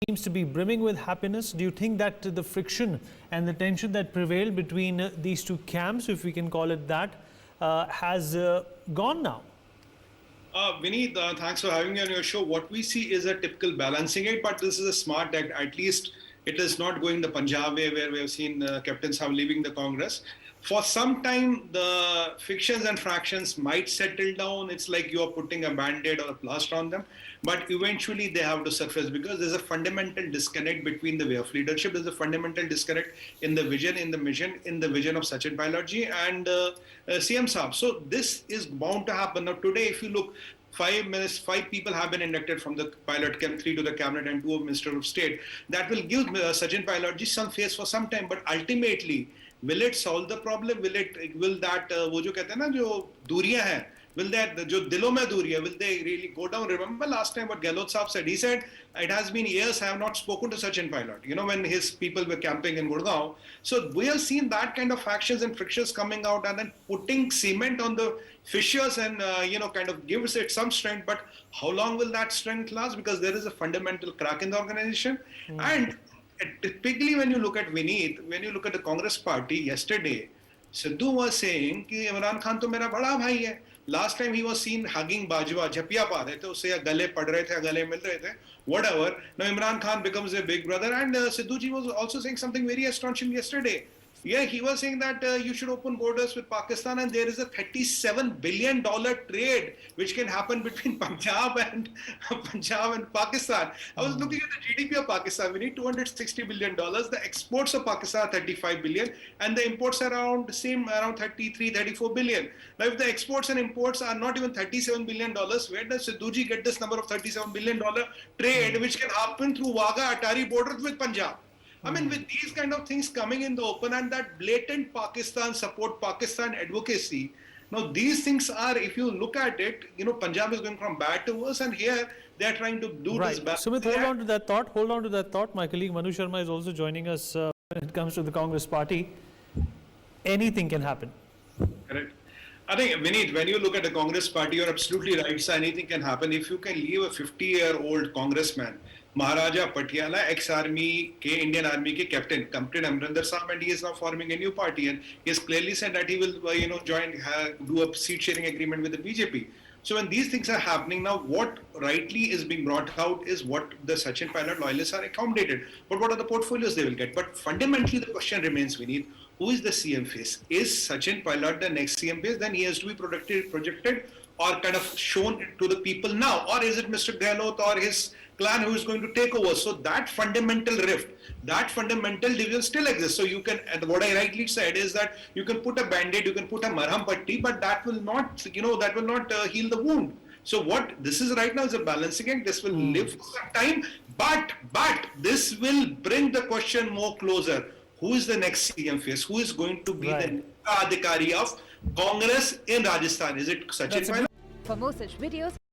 seems to be brimming with happiness. Do you think that the friction and the tension that prevailed between these two camps, if we can call it that, has gone now? Vineet, thanks for having me on your show. What we see is a typical balancing act, but this is a smart act. At least it is not going the Punjab way where we have seen Captain Saab leaving the Congress. For some time, the fictions and fractions might settle down. It's like you're putting a band-aid or a plaster on them. But eventually they have to surface because there's a fundamental disconnect between the way of leadership. There's a fundamental disconnect in the vision, in the mission, in the vision of Sachin Pilotji and CM Saab. So this is bound to happen. Now today, if you look, 5 people have been inducted from the pilot camp, 3 to the cabinet and 2 of Minister of State. That will give Sachin Pilotji some face for some time, but ultimately, will it solve the problem? Will that वो जो कहते हैं ना जो दूरियां हैं, will that जो दिलों में दूरियां, will they really go down? Remember last time what Gehlot Saab said? He said it has been years I have not spoken to Sachin Pilot. You know, when his people were camping in Gurgaon. So we have seen that kind of factions and frictions coming out and then putting cement on the fissures and kind of gives it some strength. But how long will that strength last? Because there is a fundamental crack in the organization. And typically when you look at Vineet, when you look at the Congress party yesterday, Sidhu was saying कि इमरान खान तो मेरा बड़ा भाई है. Last time he was seen hugging Bajwa, झपिया पा रहे थे, उससे या गले पड़ रहे थे, गले मिल रहे थे, whatever. Now Imran Khan becomes a big brother, and Sidhu ji was also saying something very astonishing yesterday. Yeah, he was saying that you should open borders with Pakistan, and there is a $37 billion trade which can happen between Punjab and Pakistan. I was looking at the GDP of Pakistan. We need $260 billion. The exports of Pakistan are $35 billion, and the imports are around 33, 34 billion. Now, if the exports and imports are not even $37 billion, where does Sidhu ji get this number of $37 billion trade, which can happen through Wagah-Atari border with Punjab? I mean, with these kind of things coming in the open and that blatant Pakistan support, Pakistan advocacy, now these things are, if you look at it, Punjab is going from bad to worse, and here they are trying to do this bad. Sumit, hold on to that thought. Hold on to that thought. My colleague Manu Sharma is also joining us when it comes to the Congress party. Anything can happen. Correct. I think, Vineet, when you look at the Congress party, you're absolutely right. So anything can happen. If you can leave a 50-year-old congressman, Maharaja Patiala, ex-army, Indian Army captain, Captain Amrinder Saab, and he is now forming a new party, and he has clearly said that he will, do a seat-sharing agreement with the BJP. So when these things are happening now, what rightly is being brought out is what the Sachin Pilot loyalists are accommodated. But what are the portfolios they will get? But fundamentally, the question remains, Vineet, who is the CM face? Is Sachin Pilot the next CM face? Then he has to be projected or kind of shown to the people now. Or is it Mr. Gehlot or his clan who is going to take over? So that fundamental rift, that fundamental division still exists. So you can, and what I rightly said is that you can put a band-aid, you can put a marham patti, but that will not, heal the wound. So what this is right now is a balancing act. This will live for some time, but this will bring the question more closer. Who is the next CM face? Who is going to be the Adhikari of Congress in Rajasthan? Is it Sachin Pilot? For more such videos,